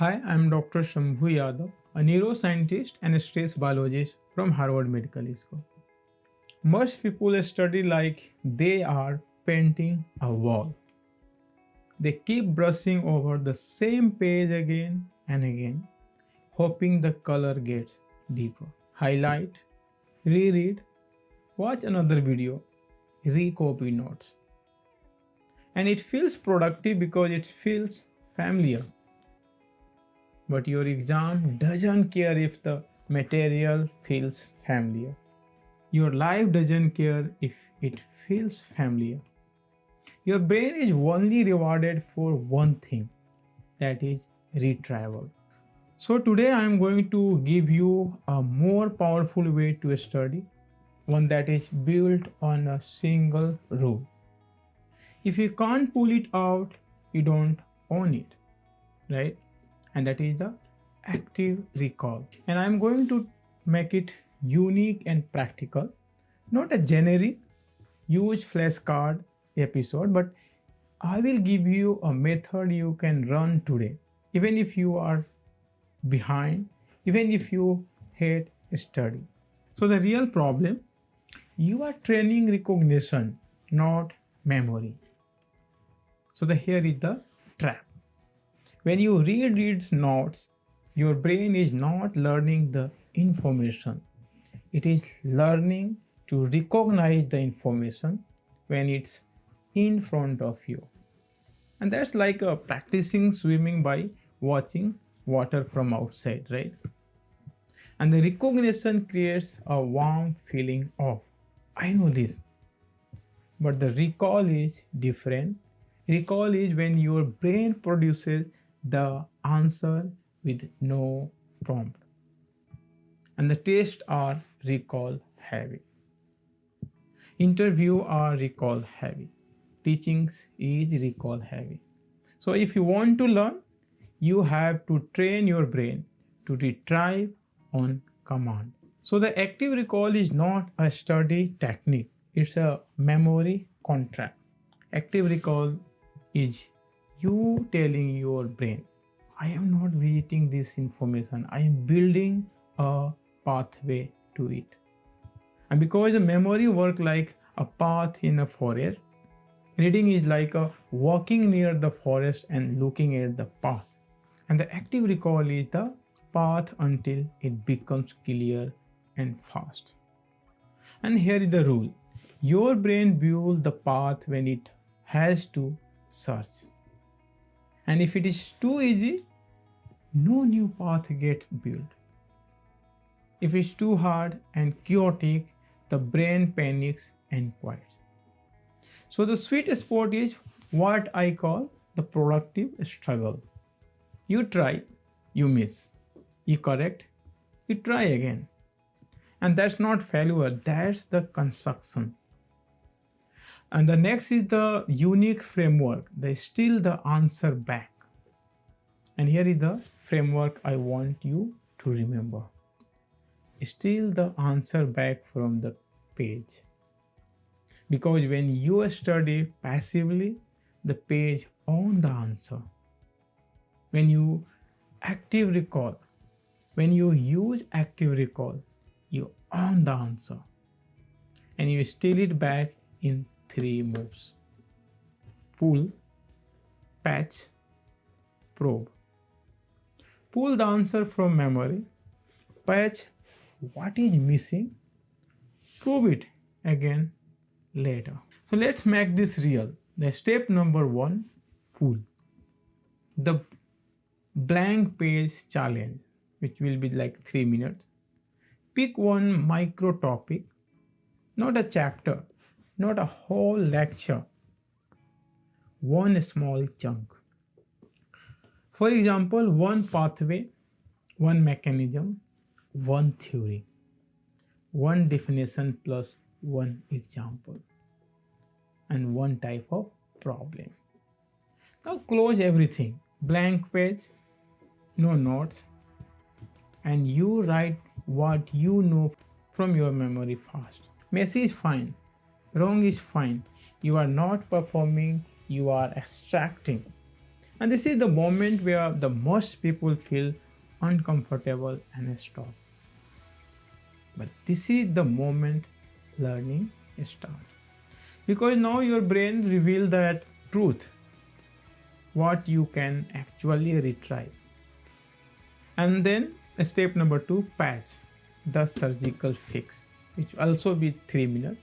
Hi, I'm Dr. Shambhu Yadav, a neuroscientist and a stress biologist from Harvard Medical School. Most people study like they are painting a wall. They keep brushing over the same page again and again, hoping the color gets deeper. Highlight, reread, watch another video, recopy notes. And it feels productive because it feels familiar. But your exam doesn't care if the material feels familiar. Your life doesn't care if it feels familiar. Your brain is only rewarded for one thing, that is retrieval. So today I am going to give you a more powerful way to study, one that is built on a single rule. If you can't pull it out, you don't own it, right? And that is the active recall. And I'm going to make it unique and practical, not a generic use flashcard episode, but I will give you a method you can run today, even if you are behind, even if you hate study. So the real problem, you are training recognition, not memory. So here is the trap. When you read its notes, your brain is not learning the information. It is learning to recognize the information when it's in front of you. And that's like practicing swimming by watching water from outside, right? And the recognition creates a warm feeling of, I know this. But the recall is different. Recall is when your brain produces the answer with no prompt. And the tests are recall heavy. Interview are recall heavy. Teachings is recall heavy. So if you want to learn, you have to train your brain to retrieve on command. So the active recall is not a study technique, it's a memory contract. Active recall is you telling your brain, I am not visiting this information, I am building a pathway to it. And because the memory works like a path in a forest, reading is like a walking near the forest and looking at the path. And the active recall is the path until it becomes clear and fast. And here is the rule. Your brain builds the path when it has to search. And if it is too easy, no new path gets built. If it's too hard and chaotic, the brain panics and quiets. So the sweet spot is what I call the productive struggle. You try, you miss. You correct, you try again. And that's not failure, that's the construction. And the next is the unique framework, the still the answer back. And here is the framework I want you to remember. Steal the answer back from the page. Because when you study passively, the page owns the answer. When you active recall, when you use active recall, you own the answer. And you steal it back in 3 moves. Pull, patch, probe. Pull the answer from memory, patch what is missing, prove it again later. So let's make this real. The step number 1, pull. The blank page challenge, which will be like 3 minutes. Pick one micro topic, not a chapter, not a whole lecture, one small chunk. For example, one pathway, one mechanism, one theory, one definition plus one example, and one type of problem. Now close everything, blank page, no notes, and you write what you know from your memory fast. Messy is fine, wrong is fine. You are not performing, you are extracting. And this is the moment where the most people feel uncomfortable and stop. But this is the moment learning starts. Because now your brain reveals that truth, what you can actually retrieve. And then step number 2, patch, the surgical fix, which also be 3 minutes.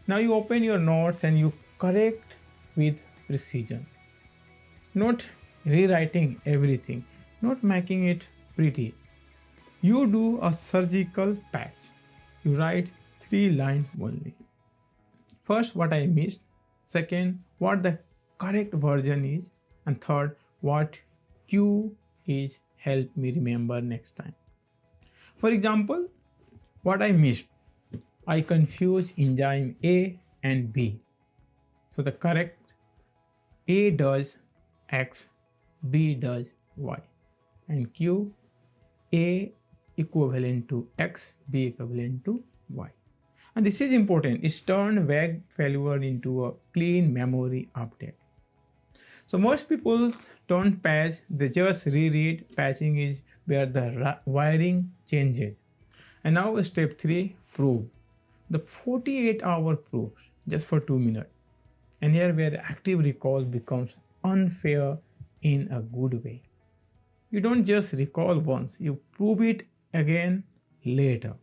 Now you open your notes and you correct with precision, not rewriting everything, not making it pretty. You do a surgical patch. You write 3 lines only. First, what I missed. Second, what the correct version is. And third, what cue is help me remember next time. For example, what I missed. I confused enzyme A and B. So the correct A does X, B does Y. And Q, A equivalent to X, B equivalent to Y. And this is important. It's turned vague failure into a clean memory update. So most people don't patch, they just reread. Patching is where the wiring changes. And now step 3, prove. The 48-hour proof just for 2 minutes. And here where the active recall becomes unfair in a good way. You don't just recall once, you prove it again later.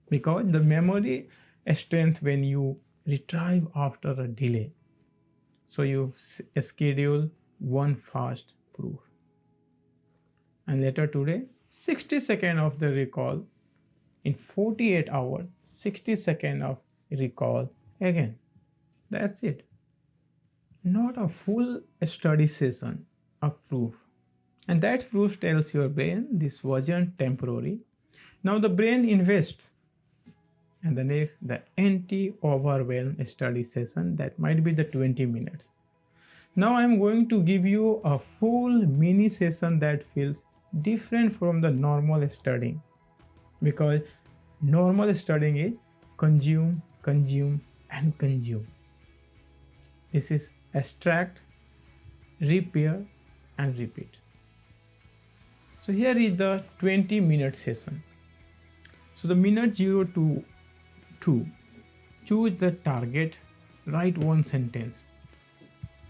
Because the memory strength when you retrieve after a delay. So you schedule one fast proof. And later today, 60 seconds of the recall. In 48 hours, 60 seconds of recall again. That's it. Not a full study session, a proof. And that proof tells your brain this wasn't temporary. Now the brain invests. And the next, the anti-overwhelm study session, that might be the 20 minutes. Now I'm going to give you a full mini session that feels different from the normal studying. Because normal studying is consume, consume, and consume. This is extract, repair, and repeat. So here is the 20-minute session. So the minute 0 to 2, choose the target, write one sentence.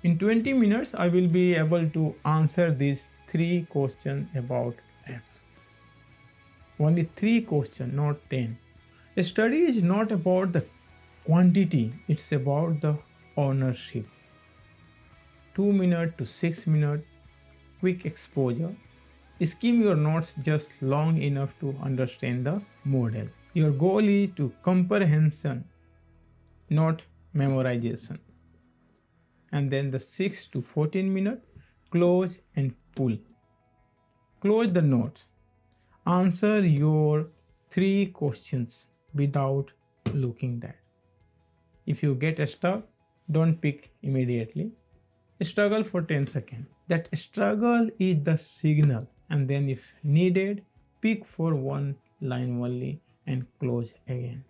In 20 minutes, I will be able to answer these 3 questions about X. Only 3 questions, not 10. A study is not about the quantity, it's about the ownership. 2 minutes to 6 minutes, quick exposure. Skim your notes just long enough to understand the model. Your goal is to comprehension, not memorization. And then the 6 to 14 minutes, close and pull. Close the notes. Answer your 3 questions without looking that. If you get stuck, don't pick immediately. Struggle for 10 seconds. That struggle is the signal. And then if needed, pick for one line only and close again.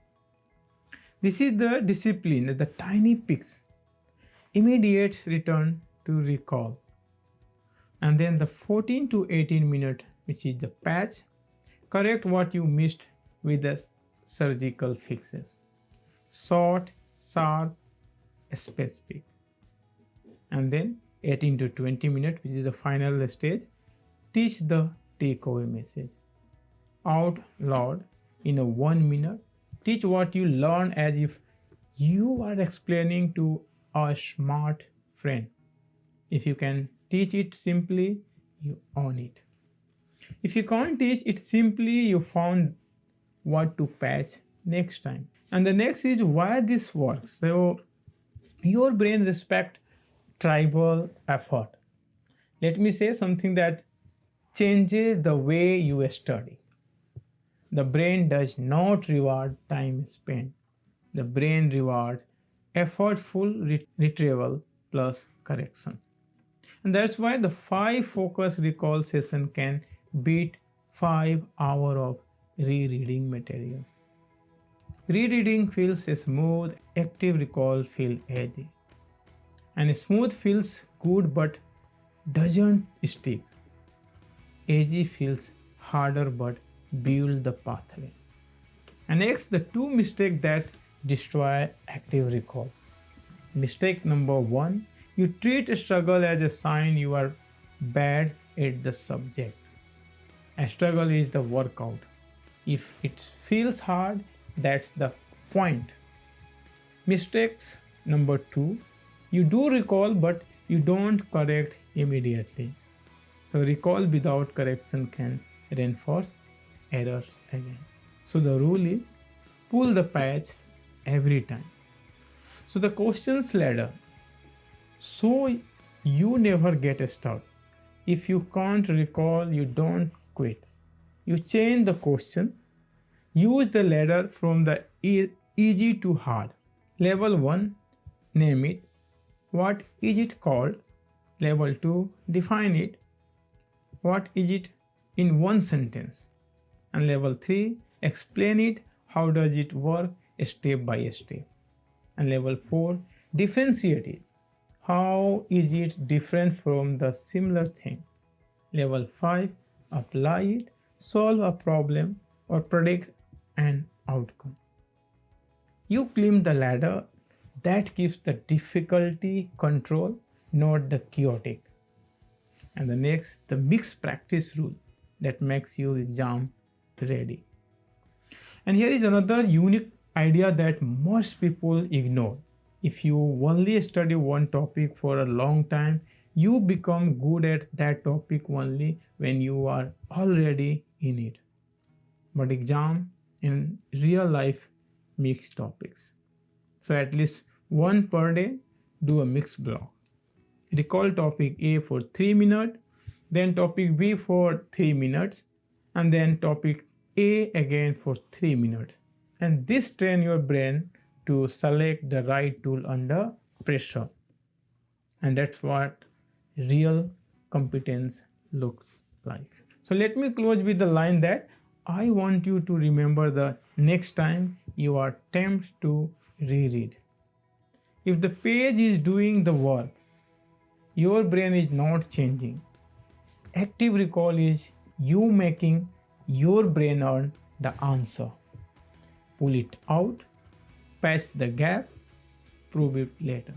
This is the discipline, the tiny picks. Immediate return to recall. And then the 14 to 18 minute, which is the patch. Correct what you missed with the surgical fixes. Short, sharp, specific. And then 18 to 20 minutes, which is the final stage. Teach the takeaway message. Out loud in a 1 minute. Teach what you learn as if you are explaining to a smart friend. If you can teach it simply, you own it. If you can't teach it simply, you found what to patch next time. And the next is why this works. So your brain respects tribal effort. Let me say something that changes the way you study. The brain does not reward time spent. The brain rewards effortful retrieval plus correction. And that's why the 5 focus recall session can beat 5 hours of rereading material. Rereading feels smooth, active recall feels edgy. And smooth feels good, but doesn't stick. AG feels harder but build the pathway. And next, the two mistakes that destroy active recall. Mistake number one, you treat a struggle as a sign you are bad at the subject. A struggle is the workout. If it feels hard, that's the point. Mistakes number two, you do recall but you don't correct immediately. So, recall without correction can reinforce errors again. So, the rule is pull the patch every time. So, the questions ladder. So, you never get stuck. If you can't recall, you don't quit. You change the question. Use the ladder from the easy to hard. Level 1, name it. What is it called? Level 2, define it. What is it in one sentence? And level 3, explain it. How does it work step by step? And level 4, differentiate it. How is it different from the similar thing? Level 5, apply it, solve a problem, or predict an outcome. You climb the ladder that gives the difficulty control, not the chaotic. And the next, the mixed practice rule that makes you exam ready. And here is another unique idea that most people ignore. If you only study one topic for a long time, you become good at that topic only when you are already in it. But exam in real life mix topics. So at least one per day, do a mixed block. Recall topic A for 3 minutes, then topic B for 3 minutes, and then topic A again for 3 minutes. And this train your brain to select the right tool under pressure. And that's what real competence looks like. So let me close with the line that I want you to remember the next time you are tempted to reread. If the page is doing the work, your brain is not changing. Active recall is you making your brain earn the answer. Pull it out, patch the gap, prove it later.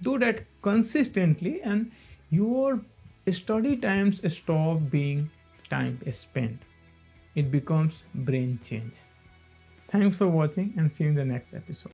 Do that consistently, and your study times stop being time spent. It becomes brain change. Thanks for watching and see you in the next episode.